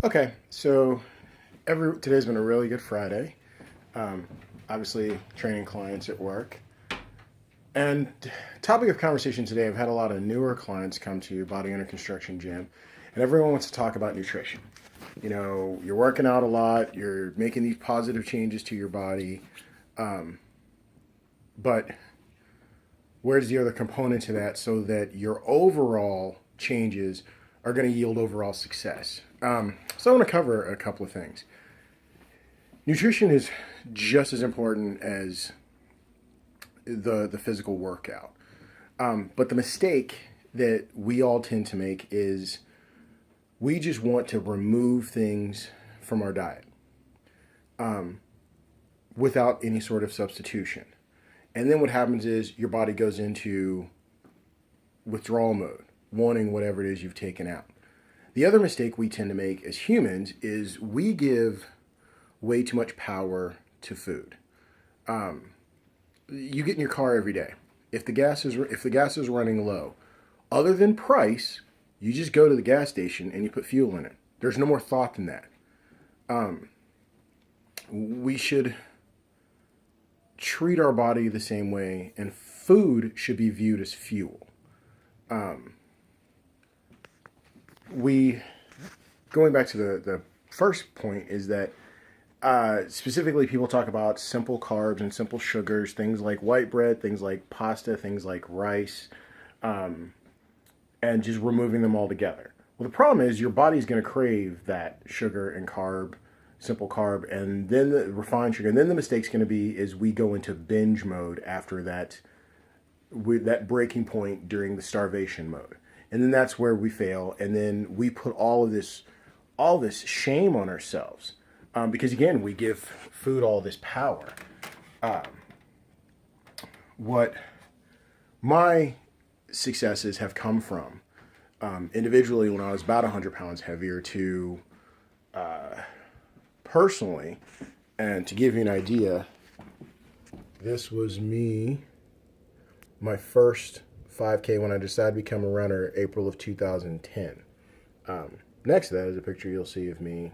Okay, so today's been a really good Friday. Um, Obviously, training clients at work. And topic of conversation today, I've had a lot of newer clients come to Body Under Construction Gym, and everyone wants to talk about nutrition. You know, you're working out a lot, you're making these positive changes to your body, but where's the other component to that so that your overall changes are going to yield overall success? So I want to cover a couple of things. Nutrition is just as important as the physical workout. But the mistake that we all tend to make is we just want to remove things from our diet without any sort of substitution. And then what happens is your body goes into withdrawal mode, wanting whatever it is you've taken out. The other mistake we tend to make as humans is we give way too much power to food. You get in your car every day. If the gas is running low, other than price, you just go to the gas station and you put fuel in it. There's no more thought than that. We should treat our body the same way, and food should be viewed as fuel. We Going back to the first point is that specifically people talk about simple carbs and simple sugars, things like white bread, things like pasta, things like rice, and just removing them all together. Well, the problem is your body's going to crave that sugar and simple carb, and then the refined sugar. And then the mistake's going to be is we go into binge mode after that, that breaking point during the starvation mode. And then that's where we fail. And then we put all this shame on ourselves. Because again, we give food all this power. What my successes have come from, individually when I was about 100 pounds heavier to personally, and to give you an idea, this was my first 5K when I decided to become a runner, April of 2010. Next to that is a picture you'll see of me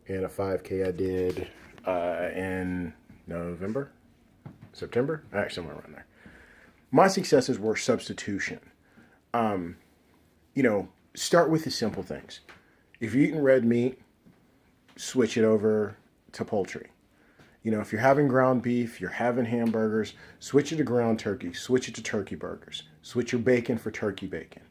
in a 5K I did in September, actually somewhere around there. My successes were substitution. Start with the simple things. If you're eating red meat, switch it over to poultry. If you're having ground beef, you're having hamburgers, switch it to ground turkey, switch it to turkey burgers, switch your bacon for turkey bacon.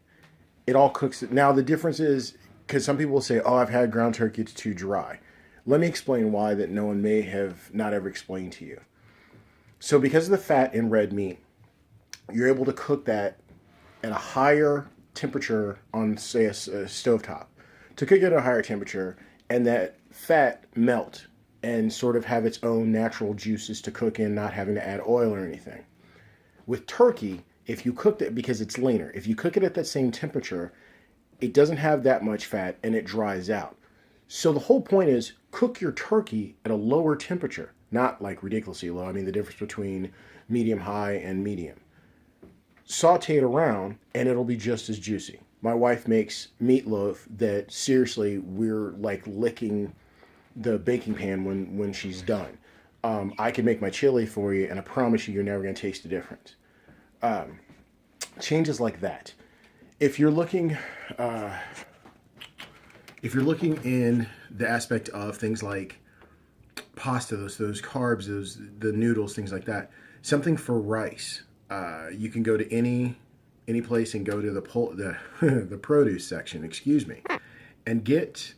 It all cooks. Now, the difference is, because some people will say, oh, I've had ground turkey, it's too dry. Let me explain why that no one may have not ever explained to you. So because of the fat in red meat, you're able to cook that at a higher temperature on, say, a stovetop. To cook it at a higher temperature, and that fat melt and sort of have its own natural juices to cook in, not having to add oil or anything. With turkey, if you cook it, because it's leaner, if you cook it at that same temperature, it doesn't have that much fat and it dries out. So the whole point is cook your turkey at a lower temperature, not like ridiculously low. I mean, the difference between medium high and medium. Saute it around and it'll be just as juicy. My wife makes meatloaf that seriously we're like licking the baking pan when she's done. I can make my chili for you, and I promise you're never going to taste the difference. Changes like that. If you're looking in the aspect of things like pasta, those carbs, the noodles, things like that, something for rice. You can go to any place and go to the produce section, excuse me, and get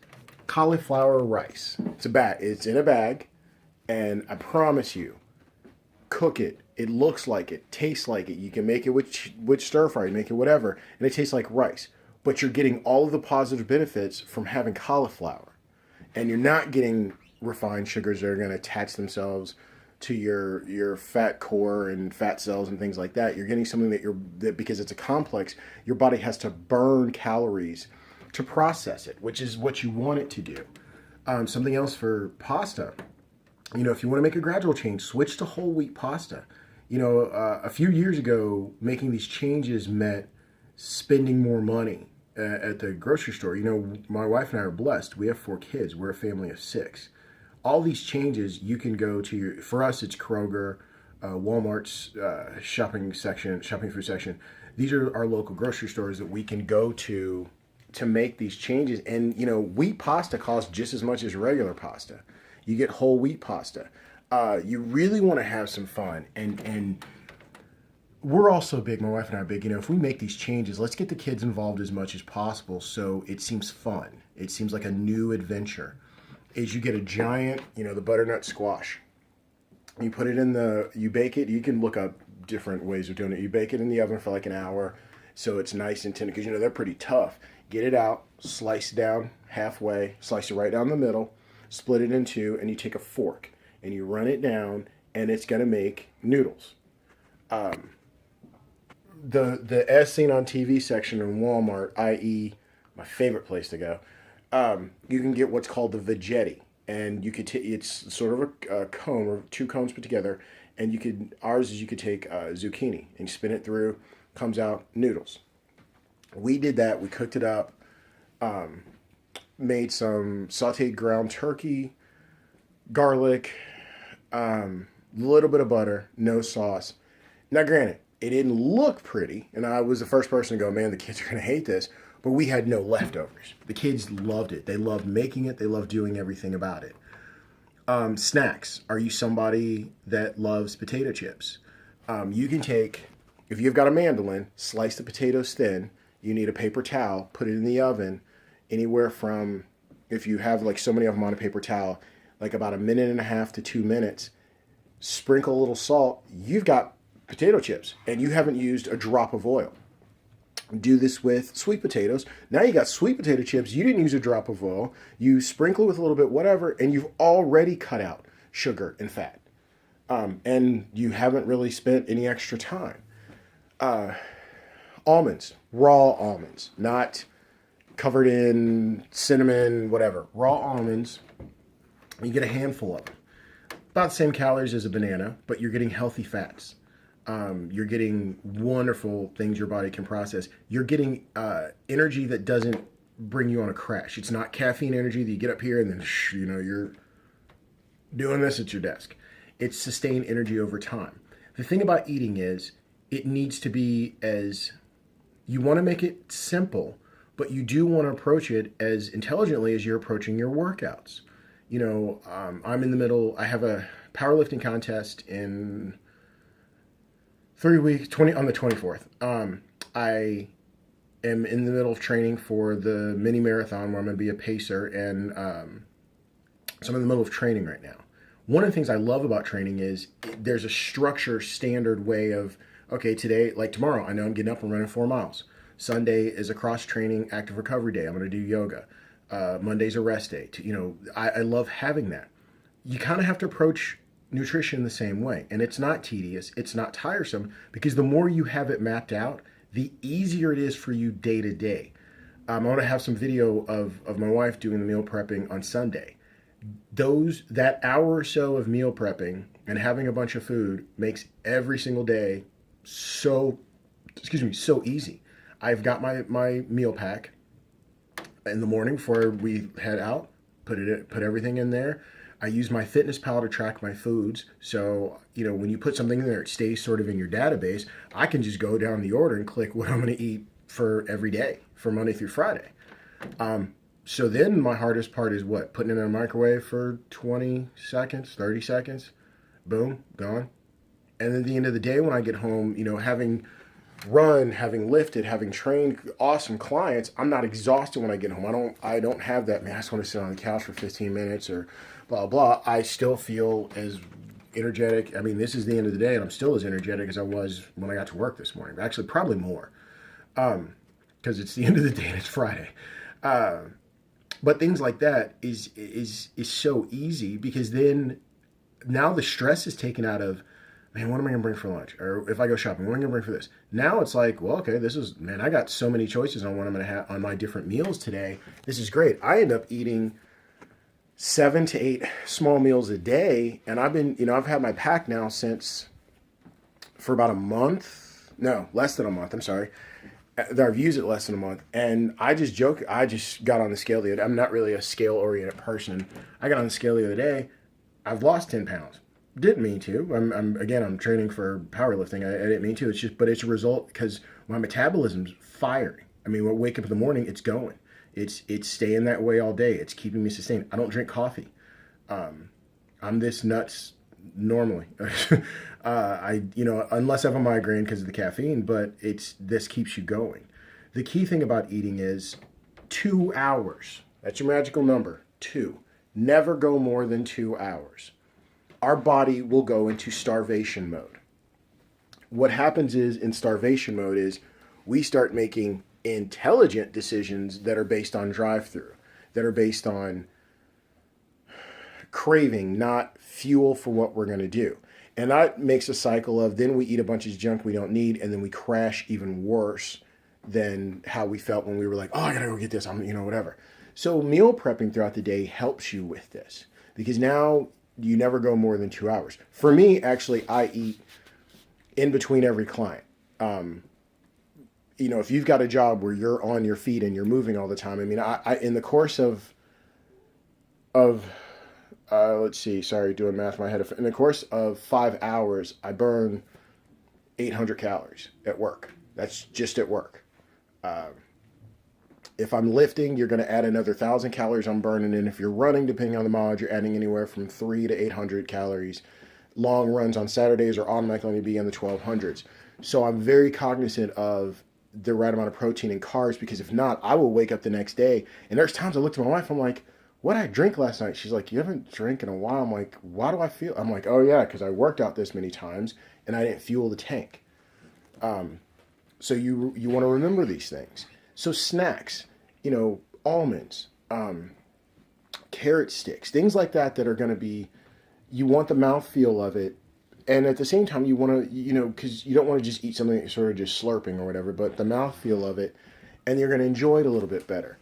cauliflower rice. It's in a bag, and I promise you, cook it. It looks like it, tastes like it. You can make it with stir fry, make it whatever, and it tastes like rice. But you're getting all of the positive benefits from having cauliflower, and you're not getting refined sugars that are going to attach themselves to your fat core and fat cells and things like that. You're getting something that because it's a complex, your body has to burn calories to process it, which is what you want it to do. Something else for pasta. If you want to make a gradual change, switch to whole wheat pasta. A few years ago, making these changes meant spending more money at the grocery store. You know, my wife and I are blessed. We have 4 kids. We're a family of 6. All these changes, you can go to your, for us, it's Kroger, Walmart's shopping food section. These are our local grocery stores that we can go to make these changes. And, you know, wheat pasta costs just as much as regular pasta. You get whole wheat pasta. You really want to have some fun. And we're also big, my wife and I are big, you know, if we make these changes, let's get the kids involved as much as possible so it seems fun. It seems like a new adventure. Is you get a giant, you know, the butternut squash. You put it in you bake it. You can look up different ways of doing it. You bake it in the oven for like an hour so it's nice and tender because, you know, they're pretty tough. Get it out, slice it down halfway, slice it right down the middle, split it in two, and you take a fork and you run it down, and it's going to make noodles. The as seen on TV section in Walmart, i.e. my favorite place to go, you can get what's called the Veggetti. And you could it's sort of a cone or 2 cones put together, and you could take zucchini and spin it through, comes out noodles. We did that. We cooked it up, made some sautéed ground turkey, garlic, little bit of butter, no sauce. Now, granted, it didn't look pretty, and I was the first person to go, man, the kids are going to hate this, but we had no leftovers. The kids loved it. They loved making it. They loved doing everything about it. Snacks. Are you somebody that loves potato chips? You can take, if you've got a mandolin, slice the potatoes thin. You need a paper towel, put it in the oven, anywhere from, if you have like so many of them on a paper towel, like about 1.5 to 2 minutes, sprinkle a little salt, you've got potato chips, and you haven't used a drop of oil. Do this with sweet potatoes. Now you got sweet potato chips. You didn't use a drop of oil. You sprinkle it with a little bit, whatever, and you've already cut out sugar and fat. And you haven't really spent any extra time. Almonds, raw almonds, not covered in cinnamon, whatever. Raw almonds, you get a handful of them. About the same calories as a banana, but you're getting healthy fats. You're getting wonderful things your body can process. You're getting energy that doesn't bring you on a crash. It's not caffeine energy that you get up here and then, you know, you're doing this at your desk. It's sustained energy over time. The thing about eating is it needs to be you want to make it simple, but you do want to approach it as intelligently as you're approaching your workouts. You know, I'm in the middle. I have a powerlifting contest in 3 weeks, on the 24th. I am in the middle of training for the mini marathon where I'm going to be a pacer, and so I'm in the middle of training right now. One of the things I love about training is there's a structure, standard way of, okay, today, like tomorrow, I know I'm getting up and running 4 miles. Sunday is a cross-training active recovery day. I'm going to do yoga. Monday's a rest day. You know, I love having that. You kind of have to approach nutrition the same way. And it's not tedious. It's not tiresome, because the more you have it mapped out, the easier it is for you day to day. I want to have some video of my wife doing the meal prepping on Sunday. That hour or so of meal prepping and having a bunch of food makes every single day so easy. I've got my meal pack in the morning before we head out, put everything in there. I use my FitnessPal to track my foods. So, you know, when you put something in there, it stays sort of in your database. I can just go down the order and click what I'm going to eat for every day, for Monday through Friday. So then my hardest part is what? Putting it in a microwave for 20 seconds, 30 seconds. Boom, gone. And then at the end of the day when I get home, you know, having run, having lifted, having trained awesome clients, I'm not exhausted when I get home. I don't have that, man, I just want to sit on the couch for 15 minutes or blah, blah. I still feel as energetic. I mean, this is the end of the day, and I'm still as energetic as I was when I got to work this morning. Actually, probably more, because it's the end of the day and it's Friday. But things like that is so easy, because then now the stress is taken out of, man, what am I going to bring for lunch? Or if I go shopping, what am I going to bring for this? Now it's like, well, okay, man, I got so many choices on what I'm going to have on my different meals today. This is great. I end up eating 7 to 8 small meals a day. And I've had my pack now for about a month. No, less than a month. I'm sorry. that I've used it less than a month, and I just joke. I just got on the scale the other. I'm not really a scale oriented person. I got on the scale the other day. I've lost 10 pounds. Didn't mean to. I'm training for powerlifting. I didn't mean to. It's just, but it's a result because my metabolism's firing. I mean, when I wake up in the morning, it's going. It's staying that way all day. It's keeping me sustained. I don't drink coffee. I'm this nuts normally. Unless I have a migraine because of the caffeine, but this keeps you going. The key thing about eating is 2 hours. That's your magical number. 2. Never go more than 2 hours. Our body will go into starvation mode. What happens is in starvation mode is we start making intelligent decisions that are based on drive-through, that are based on craving, not fuel for what we're going to do. And that makes a cycle of then we eat a bunch of junk we don't need, and then we crash even worse than how we felt when we were like, oh, I got to go get this, whatever. So meal prepping throughout the day helps you with this because now you never go more than 2 hours. For me, actually, I eat in between every client. If you've got a job where you're on your feet and you're moving all the time, I mean, I in the course of let's see, sorry, doing math in my head. In the course of 5 hours, I burn 800 calories at work. That's just at work. If I'm lifting, you're going to add another 1,000 calories I'm burning. And if you're running, depending on the mileage, you're adding anywhere from 300 to 800 calories. Long runs on Saturdays are automatically going to be in the 1200s. So I'm very cognizant of the right amount of protein and carbs because if not, I will wake up the next day. And there's times I look to my wife, I'm like, what did I drink last night? She's like, you haven't drank in a while. I'm like, why do I feel? I'm like, oh yeah, because I worked out this many times and I didn't fuel the tank. So you want to remember these things. So snacks, almonds, carrot sticks, things like that are going to be, you want the mouthfeel of it. And at the same time, you want to, because you don't want to just eat something that's sort of just slurping or whatever, but the mouthfeel of it, and you're going to enjoy it a little bit better.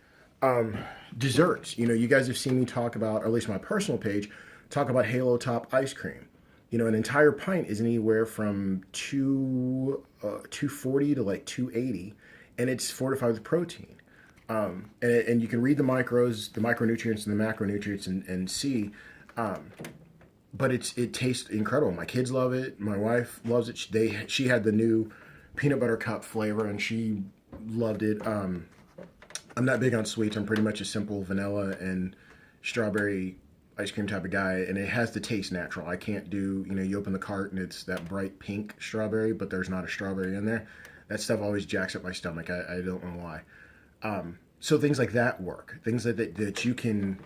Desserts, you guys have seen me talk about, or at least my personal page, talk about Halo Top ice cream. An entire pint is anywhere from 240 to like 280, and it's fortified with protein. And you can read the macronutrients and the macronutrients and see, but it tastes incredible. My kids love it. My wife loves it. She had the new peanut butter cup flavor and she loved it. I'm not big on sweets. I'm pretty much a simple vanilla and strawberry ice cream type of guy, and it has to taste natural. I can't do, you open the cart and it's that bright pink strawberry, but there's not a strawberry in there. That stuff always jacks up my stomach. I don't know why. So things like that work. Things that you can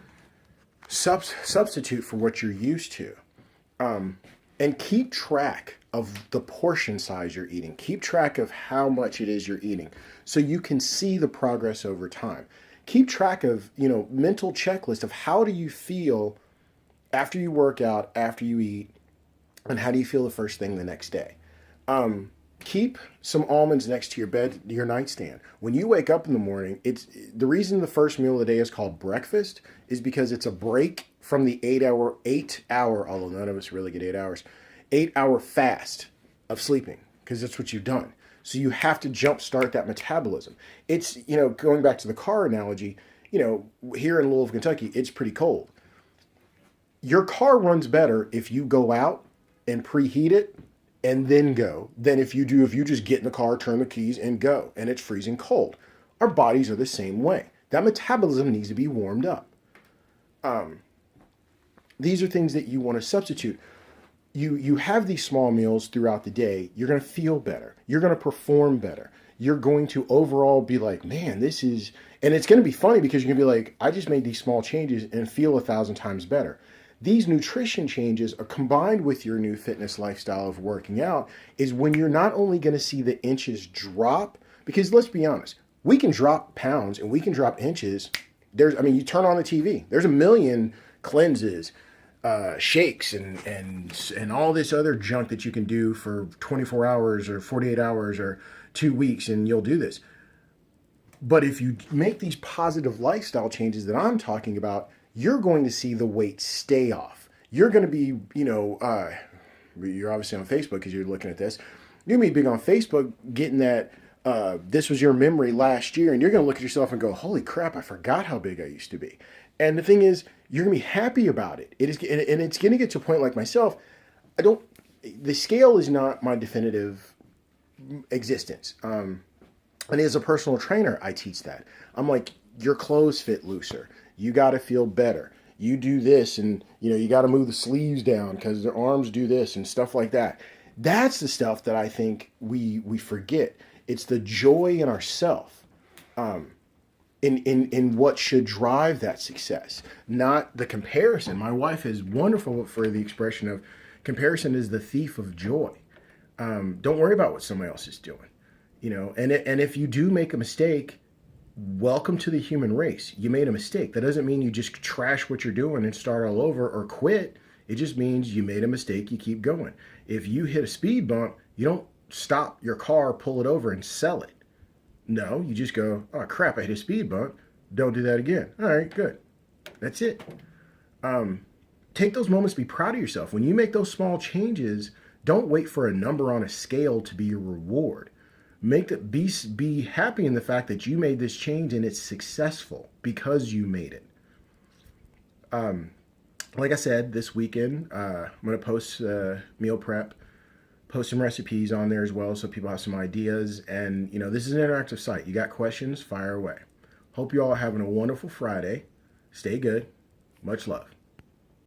substitute for what you're used to. And keep track of the portion size you're eating. Keep track of how much it is you're eating so you can see the progress over time. Keep track of, mental checklist of how do you feel after you work out, after you eat, and how do you feel the first thing the next day. Keep some almonds next to your bed, your nightstand. When you wake up in the morning, it's the reason the first meal of the day is called breakfast is because it's a break from the 8 hour, although none of us really get 8 hours, 8 hour fast of sleeping because that's what you've done. So you have to jumpstart that metabolism. It's, going back to the car analogy, here in Louisville, Kentucky, it's pretty cold. Your car runs better if you go out and preheat it and then go than if you just get in the car, turn the keys and go and it's freezing cold. Our bodies are the same way. That metabolism needs to be warmed up. These are things that you want to substitute. You have these small meals throughout the day. You're going to feel better. You're going to perform better. You're going to overall be like, man, this is, and it's going to be funny because you're going to be like, I just made these small changes and feel 1,000 times better. These nutrition changes are combined with your new fitness lifestyle of working out is when you're not only going to see the inches drop, because let's be honest, we can drop pounds and we can drop inches. You turn on the TV, there's a million cleanses, shakes and all this other junk that you can do for 24 hours or 48 hours or 2 weeks and you'll do this. But if you make these positive lifestyle changes that I'm talking about, you're going to see the weight stay off. You're going to be, you're obviously on Facebook because you're looking at this. You're going to be big on Facebook getting that This was your memory last year, and you're going to look at yourself and go, holy crap, I forgot how big I used to be. And the thing is, you're going to be happy about it. It is, and it's going to get to a point like myself. I don't, the scale is not my definitive existence. And as a personal trainer, I teach that. I'm like, your clothes fit looser. You got to feel better. You do this, and you got to move the sleeves down because their arms do this and stuff like that. That's the stuff that I think we forget. It's the joy in ourself, in what should drive that success, not the comparison. My wife is wonderful for the expression of comparison is the thief of joy. Don't worry about what somebody else is doing, and if you do make a mistake, welcome to the human race. You made a mistake. That doesn't mean you just trash what you're doing and start all over or quit. It just means you made a mistake. You keep going. If you hit a speed bump, you don't stop your car, pull it over, and sell it. No, you just go, oh crap, I hit a speed bump. Don't do that again. All right, good. That's it. Take those moments, be proud of yourself. When you make those small changes, don't wait for a number on a scale to be your reward. Be happy in the fact that you made this change and it's successful because you made it. Like I said, this weekend, I'm going to post meal prep, post some recipes on there as well so people have some ideas. And, this is an interactive site. You got questions, fire away. Hope you all are having a wonderful Friday. Stay good. Much love.